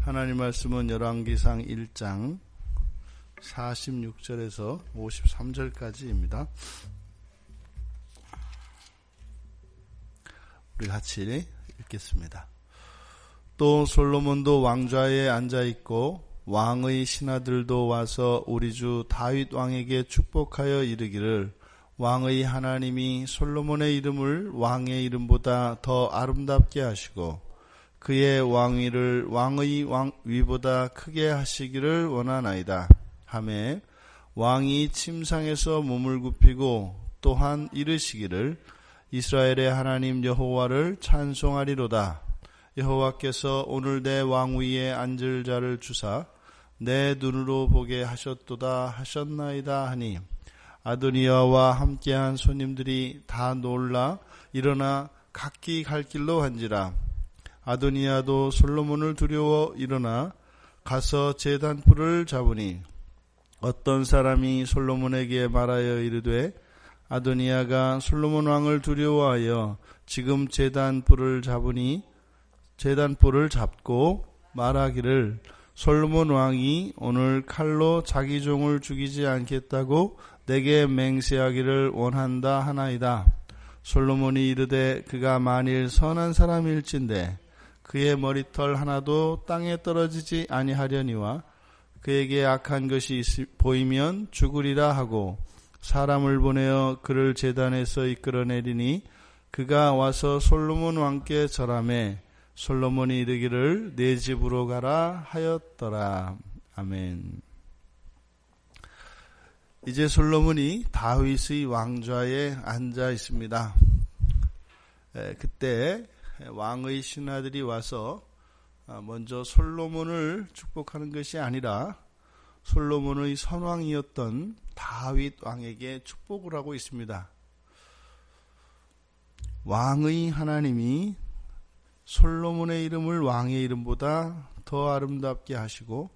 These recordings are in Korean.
하나님 말씀은 열왕기상 1장 46절에서 53절까지입니다. 우리 같이 읽겠습니다. 또 솔로몬도 왕좌에 앉아있고 왕의 신하들도 와서 우리 주 다윗 왕에게 축복하여 이르기를 왕의 하나님이 솔로몬의 이름을 왕의 이름보다 더 아름답게 하시고 그의 왕위를 왕의 위보다 크게 하시기를 원하나이다 하매 왕이 침상에서 몸을 굽히고 또한 이르시기를 이스라엘의 하나님 여호와를 찬송하리로다. 여호와께서 오늘 내 왕위에 앉을 자를 주사 내 눈으로 보게 하셨도다 하셨나이다 하니 아도니아와 함께한 손님들이 다 놀라 일어나 각기 갈 길로 한지라. 아도니아도 솔로몬을 두려워 일어나 가서 제단불을 잡으니 어떤 사람이 솔로몬에게 말하여 이르되 아도니아가 솔로몬 왕을 두려워하여 지금 제단불을 잡고 말하기를 솔로몬 왕이 오늘 칼로 자기 종을 죽이지 않겠다고 내게 맹세하기를 원한다 하나이다. 솔로몬이 이르되 그가 만일 선한 사람일진데 그의 머리털 하나도 땅에 떨어지지 아니하려니와 그에게 악한 것이 보이면 죽으리라 하고 사람을 보내어 그를 제단에서 이끌어내리니 그가 와서 솔로몬 왕께 절하매 솔로몬이 이르기를 내 집으로 가라 하였더라. 아멘. 이제 솔로몬이 다윗의 왕좌에 앉아 있습니다. 그때 왕의 신하들이 와서 먼저 솔로몬을 축복하는 것이 아니라 솔로몬의 선왕이었던 다윗 왕에게 축복을 하고 있습니다. 왕의 하나님이 솔로몬의 이름을 왕의 이름보다 더 아름답게 하시고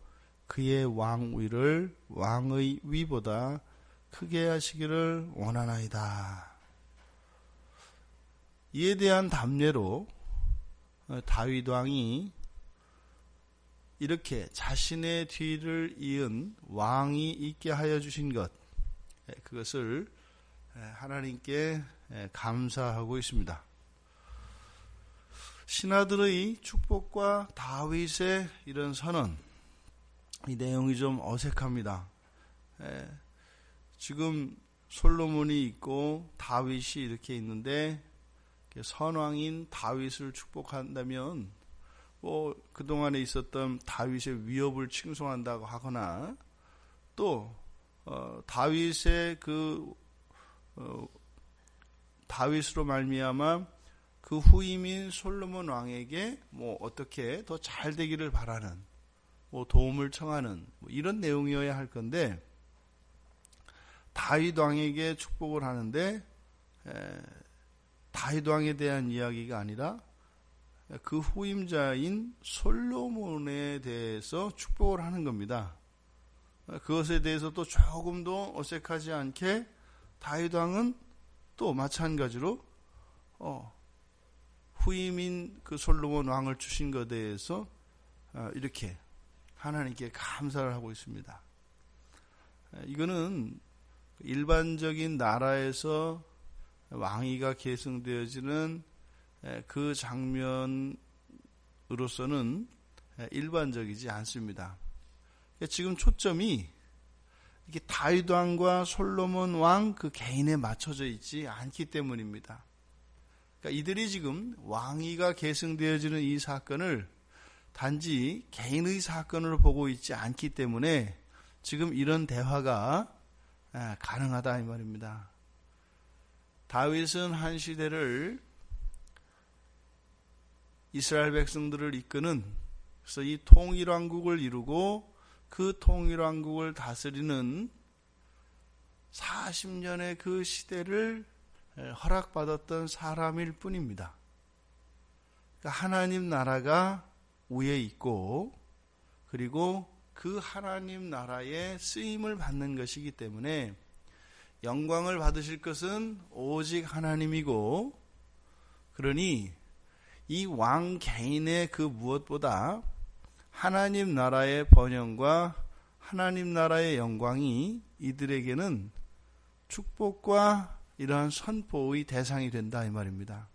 그의 왕위를 왕의 위보다 크게 하시기를 원하나이다. 이에 대한 답례로 다윗 왕이 이렇게 자신의 뒤를 이은 왕이 있게 하여 주신 것, 그것을 하나님께 감사하고 있습니다. 신하들의 축복과 다윗의 이런 선언, 이 내용이 좀 어색합니다. 지금 솔로몬이 있고 다윗이 이렇게 있는데 선왕인 다윗을 축복한다면 그동안에 있었던 다윗의 위협을 칭송한다고 하거나 또 다윗의 다윗으로 말미암아 그 후임인 솔로몬 왕에게 어떻게 더 잘 되기를 바라는 도움을 청하는 이런 내용이어야 할 건데 다윗 왕에게 축복을 하는데 다윗 왕에 대한 이야기가 아니라 그 후임자인 솔로몬에 대해서 축복을 하는 겁니다. 그것에 대해서 또 조금도 어색하지 않게 다윗 왕은 또 마찬가지로 후임인 그 솔로몬 왕을 주신 것에 대해서 이렇게 하나님께 감사를 하고 있습니다. 이거는 일반적인 나라에서 왕위가 계승되어지는 그 장면으로서는 일반적이지 않습니다. 지금 초점이 이게 다윗 왕과 솔로몬 왕 그 개인에 맞춰져 있지 않기 때문입니다. 그러니까 이들이 지금 왕위가 계승되어지는 이 사건을 단지 개인의 사건으로 보고 있지 않기 때문에 지금 이런 대화가 가능하다 이 말입니다. 다윗은 한 시대를 이스라엘 백성들을 이끄는, 그래서 이 통일왕국을 이루고 그 통일왕국을 다스리는 40년의 그 시대를 허락받았던 사람일 뿐입니다. 그러니까 하나님 나라가 위에 있고 그리고 그 하나님 나라의 쓰임을 받는 것이기 때문에 영광을 받으실 것은 오직 하나님이고, 그러니 이 왕 개인의 그 무엇보다 하나님 나라의 번영과 하나님 나라의 영광이 이들에게는 축복과 이러한 선포의 대상이 된다 이 말입니다.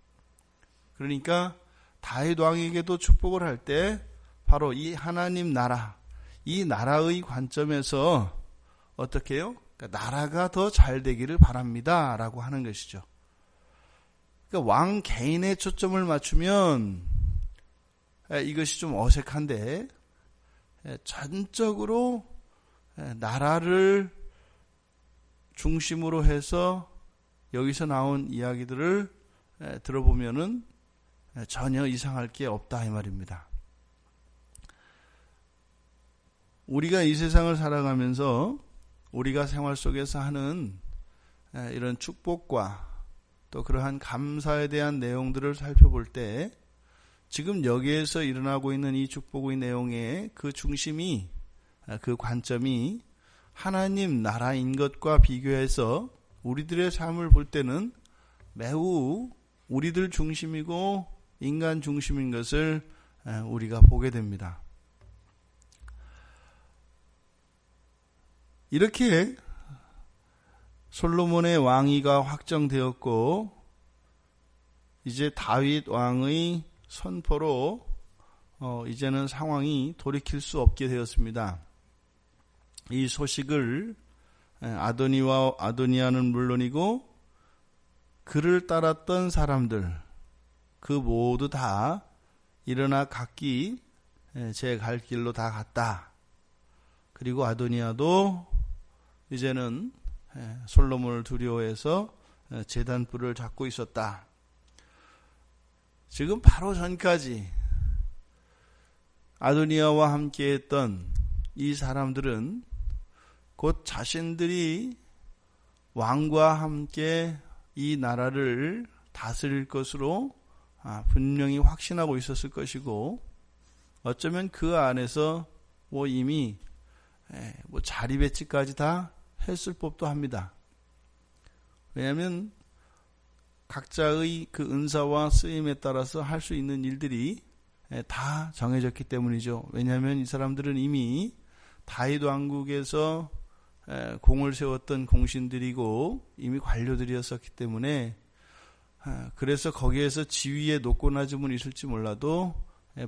그러니까 다윗 왕에게도 축복을 할 때 바로 이 하나님 나라, 이 나라의 관점에서 어떻게 해요? 그러니까 나라가 더 잘 되기를 바랍니다 라고 하는 것이죠. 그러니까 왕 개인의 초점을 맞추면 이것이 좀 어색한데 전적으로 나라를 중심으로 해서 여기서 나온 이야기들을 들어보면은 전혀 이상할 게 없다 이 말입니다. 우리가 이 세상을 살아가면서 우리가 생활 속에서 하는 이런 축복과 또 그러한 감사에 대한 내용들을 살펴볼 때 지금 여기에서 일어나고 있는 이 축복의 내용의 그 중심이, 그 관점이 하나님 나라인 것과 비교해서 우리들의 삶을 볼 때는 매우 우리들 중심이고 인간 중심인 것을 우리가 보게 됩니다. 이렇게 솔로몬의 왕위가 확정되었고 이제 다윗 왕의 선포로 이제는 상황이 돌이킬 수 없게 되었습니다. 이 소식을 아도니아는 물론이고 그를 따랐던 사람들 그 모두 다 일어나 각기 제 갈 길로 다 갔다. 그리고 아도니아도 이제는 솔로몬을 두려워해서 제단불을 잡고 있었다. 지금 바로 전까지 아도니아와 함께했던 이 사람들은 곧 자신들이 왕과 함께 이 나라를 다스릴 것으로 분명히 확신하고 있었을 것이고 어쩌면 그 안에서 이미 자리 배치까지 다 했을 법도 합니다. 왜냐하면 각자의 그 은사와 쓰임에 따라서 할 수 있는 일들이 다 정해졌기 때문이죠. 왜냐하면 이 사람들은 이미 다윗 왕국에서 공을 세웠던 공신들이고 이미 관료들이었었기 때문에 그래서 거기에서 지위에 높고 낮음은 있을지 몰라도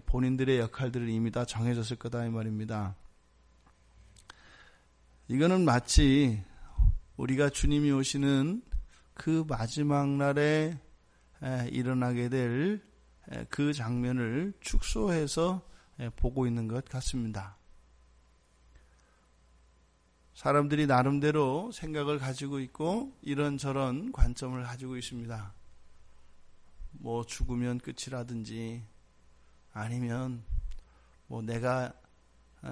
본인들의 역할들은 이미 다 정해졌을 거다 이 말입니다. 이거는 마치 우리가 주님이 오시는 그 마지막 날에 일어나게 될 그 장면을 축소해서 보고 있는 것 같습니다. 사람들이 나름대로 생각을 가지고 있고 이런저런 관점을 가지고 있습니다. 죽으면 끝이라든지 아니면 내가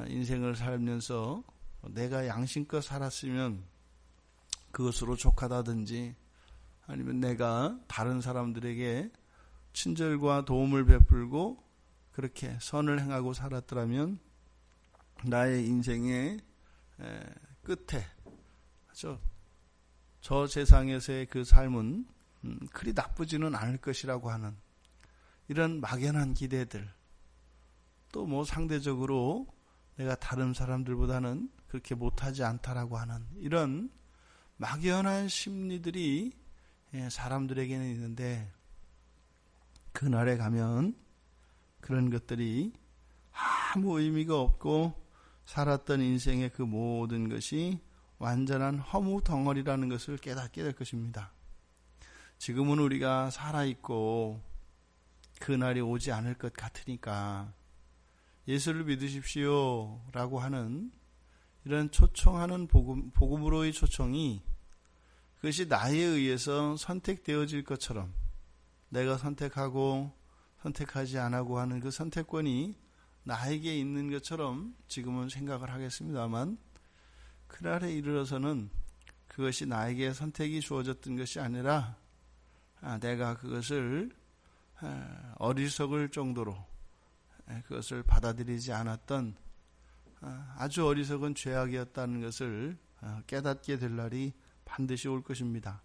인생을 살면서 내가 양심껏 살았으면 그것으로 족하다든지 아니면 내가 다른 사람들에게 친절과 도움을 베풀고 그렇게 선을 행하고 살았더라면 나의 인생의 끝에 저 세상에서의 그 삶은 그리 나쁘지는 않을 것이라고 하는 이런 막연한 기대들 또 상대적으로 내가 다른 사람들보다는 그렇게 못하지 않다라고 하는 이런 막연한 심리들이 사람들에게는 있는데 그날에 가면 그런 것들이 아무 의미가 없고 살았던 인생의 그 모든 것이 완전한 허무 덩어리라는 것을 깨닫게 될 것입니다. 지금은 우리가 살아있고 그날이 오지 않을 것 같으니까 예수를 믿으십시오 라고 하는 이런 초청하는 복음으로의 초청이 그것이 나에 의해서 선택되어질 것처럼 내가 선택하고 선택하지 않고 하는 그 선택권이 나에게 있는 것처럼 지금은 생각을 하겠습니다만 그날에 이르러서는 그것이 나에게 선택이 주어졌던 것이 아니라 내가 그것을 어리석을 정도로 그것을 받아들이지 않았던 아주 어리석은 죄악이었다는 것을 깨닫게 될 날이 반드시 올 것입니다.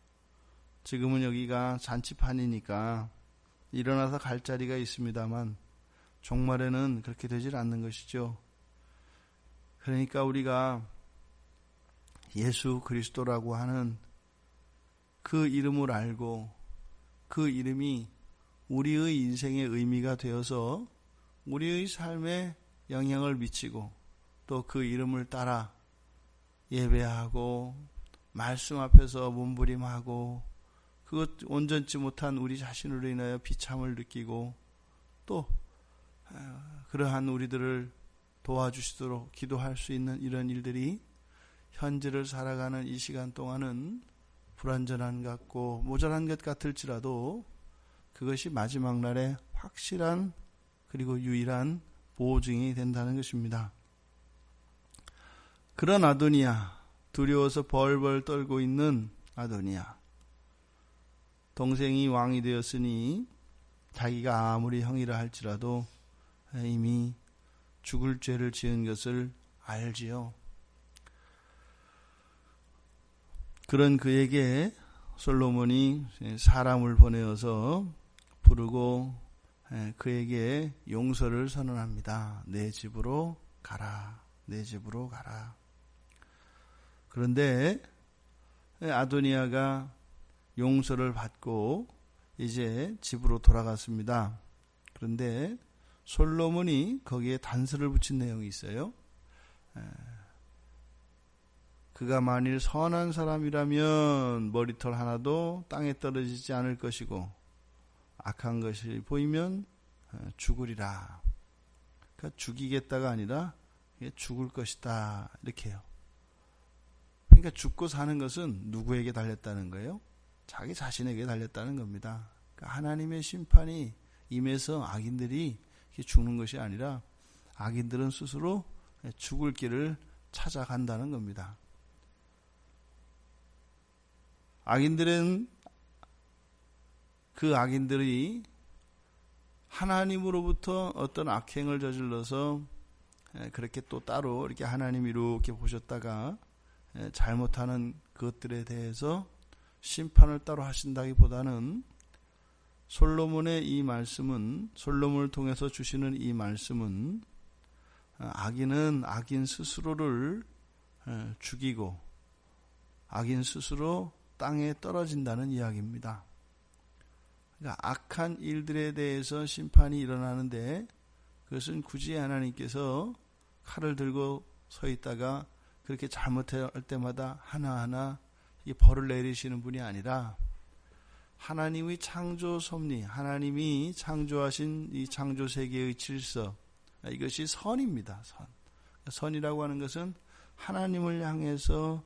지금은 여기가 잔치판이니까 일어나서 갈 자리가 있습니다만 종말에는 그렇게 되질 않는 것이죠. 그러니까 우리가 예수 그리스도라고 하는 그 이름을 알고 그 이름이 우리의 인생의 의미가 되어서 우리의 삶에 영향을 미치고 또 그 이름을 따라 예배하고 말씀 앞에서 몸부림하고 그것 온전치 못한 우리 자신으로 인하여 비참을 느끼고 또 그러한 우리들을 도와주시도록 기도할 수 있는 이런 일들이 현재를 살아가는 이 시간 동안은 불완전한 것 같고 모자란 것 같을지라도 그것이 마지막 날에 확실한 그리고 유일한 보증이 된다는 것입니다. 그런 아도니아, 두려워서 벌벌 떨고 있는 아도니아, 동생이 왕이 되었으니 자기가 아무리 형이라 할지라도 이미 죽을 죄를 지은 것을 알지요. 그런 그에게 솔로몬이 사람을 보내어서 부르고 그에게 용서를 선언합니다. 내 집으로 가라. 내 집으로 가라. 그런데 아도니아가 용서를 받고 이제 집으로 돌아갔습니다. 그런데 솔로몬이 거기에 단서를 붙인 내용이 있어요. 그가 만일 선한 사람이라면 머리털 하나도 땅에 떨어지지 않을 것이고 악한 것이 보이면 죽으리라. 그러니까 죽이겠다가 아니라 죽을 것이다. 이렇게 해요. 그러니까 죽고 사는 것은 누구에게 달렸다는 거예요? 자기 자신에게 달렸다는 겁니다. 그러니까 하나님의 심판이 임해서 악인들이 죽는 것이 아니라 악인들은 스스로 죽을 길을 찾아간다는 겁니다. 그 악인들이 하나님으로부터 어떤 악행을 저질러서 그렇게 또 따로 이렇게 하나님이 이렇게 보셨다가 잘못하는 그것들에 대해서 심판을 따로 하신다기보다는 솔로몬의 이 말씀은, 솔로몬을 통해서 주시는 이 말씀은 악인은 악인 스스로를 죽이고 악인 스스로 땅에 떨어진다는 이야기입니다. 그러니까 악한 일들에 대해서 심판이 일어나는데 그것은 굳이 하나님께서 칼을 들고 서 있다가 그렇게 잘못할 때마다 하나하나 벌을 내리시는 분이 아니라 하나님의 창조 섭리, 하나님이 창조하신 이 창조 세계의 질서, 이것이 선입니다. 선이라고 하는 것은 하나님을 향해서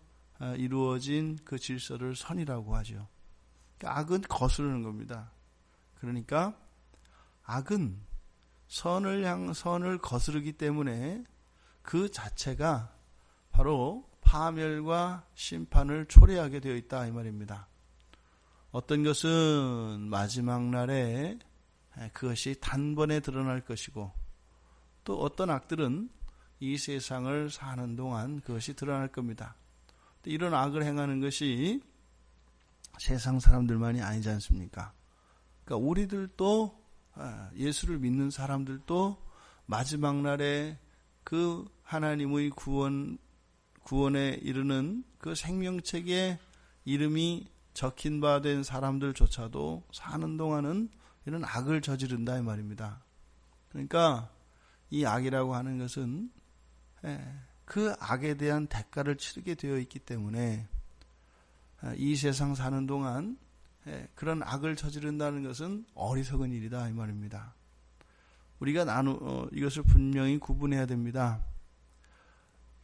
이루어진 그 질서를 선이라고 하죠. 그러니까 악은 거스르는 겁니다. 그러니까 악은 선을 거스르기 때문에 그 자체가 바로 파멸과 심판을 초래하게 되어 있다 이 말입니다. 어떤 것은 마지막 날에 그것이 단번에 드러날 것이고 또 어떤 악들은 이 세상을 사는 동안 그것이 드러날 겁니다. 또 이런 악을 행하는 것이 세상 사람들만이 아니지 않습니까? 그러니까 우리들도 예수를 믿는 사람들도 마지막 날에 그 하나님의 구원에 이르는 그 생명책에 이름이 적힌 바 된 사람들조차도 사는 동안은 이런 악을 저지른다 이 말입니다. 그러니까 이 악이라고 하는 것은 그 악에 대한 대가를 치르게 되어 있기 때문에 이 세상 사는 동안 그런 악을 저지른다는 것은 어리석은 일이다 이 말입니다. 우리가 이것을 분명히 구분해야 됩니다.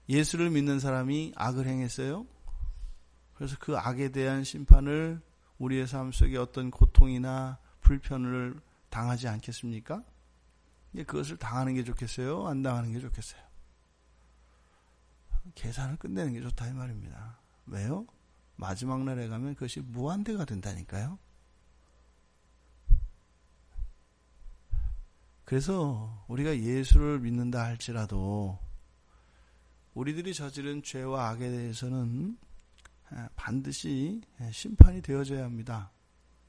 예수를 믿는 사람이 악을 행했어요. 그래서 그 악에 대한 심판을 우리의 삶 속에 어떤 고통이나 불편을 당하지 않겠습니까? 그것을 당하는 게 좋겠어요? 안 당하는 게 좋겠어요? 계산을 끝내는 게 좋다 이 말입니다. 왜요? 마지막 날에 가면 그것이 무한대가 된다니까요. 그래서 우리가 예수를 믿는다 할지라도 우리들이 저지른 죄와 악에 대해서는 반드시 심판이 되어져야 합니다.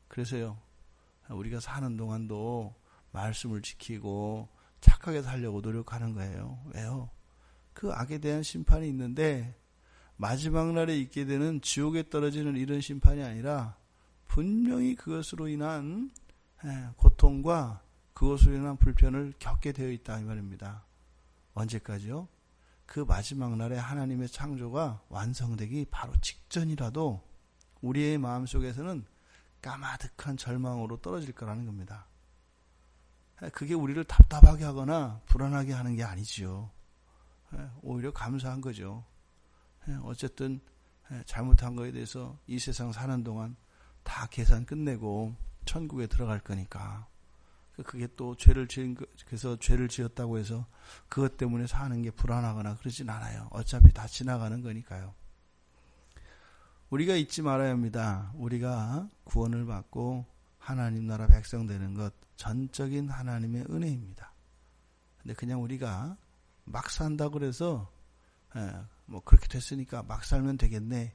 그래서요, 우리가 사는 동안도 말씀을 지키고 착하게 살려고 노력하는 거예요. 왜요? 그 악에 대한 심판이 있는데 마지막 날에 있게 되는 지옥에 떨어지는 이런 심판이 아니라 분명히 그것으로 인한 고통과 그것으로 인한 불편을 겪게 되어 있다 이 말입니다. 언제까지요? 그 마지막 날에 하나님의 창조가 완성되기 바로 직전이라도 우리의 마음속에서는 까마득한 절망으로 떨어질 거라는 겁니다. 그게 우리를 답답하게 하거나 불안하게 하는 게 아니지요. 오히려 감사한 거죠. 어쨌든 잘못한 거에 대해서 이 세상 사는 동안 다 계산 끝내고 천국에 들어갈 거니까. 그게 또 그래서 죄를 지었다고 해서 그것 때문에 사는 게 불안하거나 그러진 않아요. 어차피 다 지나가는 거니까요. 우리가 잊지 말아야 합니다. 우리가 구원을 받고 하나님 나라 백성 되는 것 전적인 하나님의 은혜입니다. 근데 그냥 우리가 막 산다고 그래서 뭐 그렇게 됐으니까 막 살면 되겠네.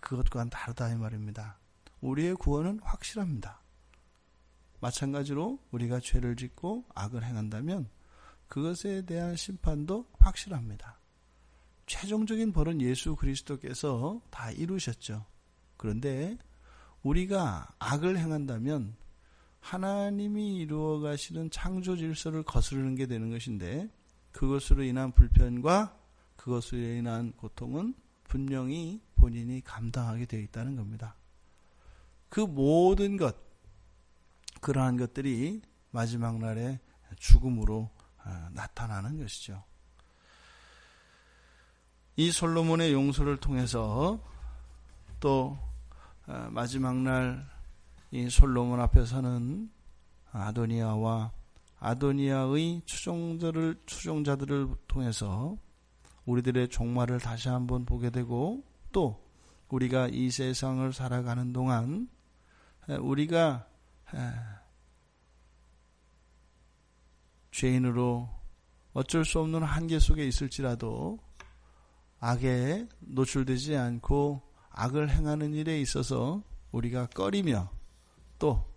그것과는 다르다 이 말입니다. 우리의 구원은 확실합니다. 마찬가지로 우리가 죄를 짓고 악을 행한다면 그것에 대한 심판도 확실합니다. 최종적인 벌은 예수 그리스도께서 다 이루셨죠. 그런데 우리가 악을 행한다면 하나님이 이루어 가시는 창조 질서를 거스르는 게 되는 것인데 그것으로 인한 불편과 그것으로 인한 고통은 분명히 본인이 감당하게 되어 있다는 겁니다. 그 모든 것, 그러한 것들이 마지막 날에 죽음으로 나타나는 것이죠. 이 솔로몬의 용서를 통해서 또 마지막 날 이 솔로몬 앞에 서는 아도니아와 아도니아의 추종자들을 통해서 우리들의 종말을 다시 한번 보게 되고 또 우리가 이 세상을 살아가는 동안 우리가 죄인으로 어쩔 수 없는 한계 속에 있을지라도 악에 노출되지 않고 악을 행하는 일에 있어서 우리가 꺼리며 또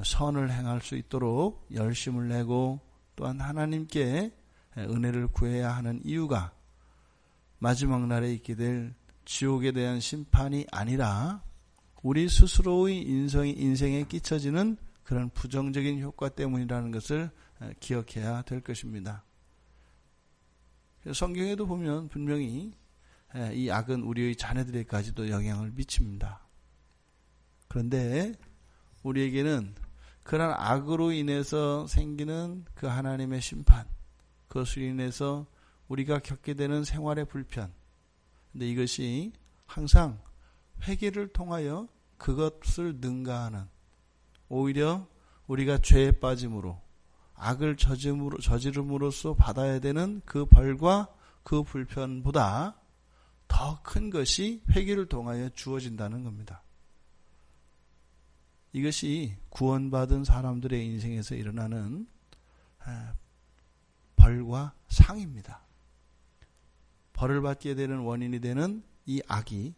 선을 행할 수 있도록 열심을 내고 또한 하나님께 은혜를 구해야 하는 이유가 마지막 날에 있게 될 지옥에 대한 심판이 아니라 우리 스스로의 인생에 끼쳐지는 그런 부정적인 효과 때문이라는 것을 기억해야 될 것입니다. 성경에도 보면 분명히 이 악은 우리의 자녀들에게까지도 영향을 미칩니다. 그런데 우리에게는 그런 악으로 인해서 생기는 그 하나님의 심판, 그것으로 인해서 우리가 겪게 되는 생활의 불편, 근데 이것이 항상 회개를 통하여 그것을 능가하는, 오히려 우리가 죄에 빠짐으로 악을 저지름으로써 받아야 되는 그 벌과 그 불편보다 더 큰 것이 회개를 통하여 주어진다는 겁니다. 이것이 구원받은 사람들의 인생에서 일어나는 벌과 상입니다. 벌을 받게 되는 원인이 되는 이 악이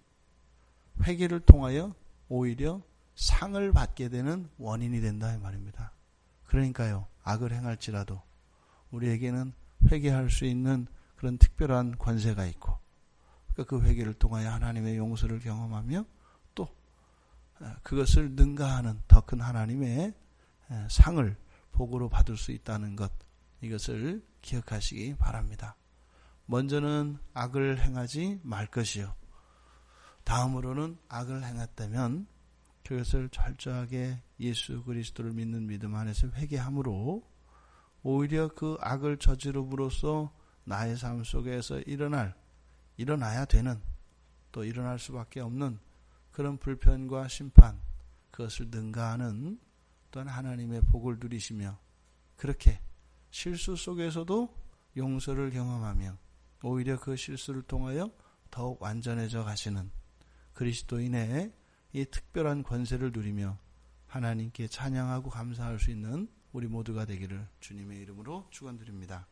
회개를 통하여 오히려 상을 받게 되는 원인이 된다 이 말입니다. 그러니까요, 악을 행할지라도 우리에게는 회개할 수 있는 그런 특별한 권세가 있고 그 회개를 통하여 하나님의 용서를 경험하며 또 그것을 능가하는 더 큰 하나님의 상을 복으로 받을 수 있다는 것, 이것을 기억하시기 바랍니다. 먼저는 악을 행하지 말 것이요, 다음으로는 악을 행했다면 그것을 철저하게 예수 그리스도를 믿는 믿음 안에서 회개함으로 오히려 그 악을 저지름으로써 나의 삶 속에서 일어나야 되는, 또 일어날 수밖에 없는 그런 불편과 심판, 그것을 능가하는 또한 하나님의 복을 누리시며 그렇게 실수 속에서도 용서를 경험하며 오히려 그 실수를 통하여 더욱 완전해져 가시는 그리스도인의 이 특별한 권세를 누리며 하나님께 찬양하고 감사할 수 있는 우리 모두가 되기를 주님의 이름으로 축원드립니다.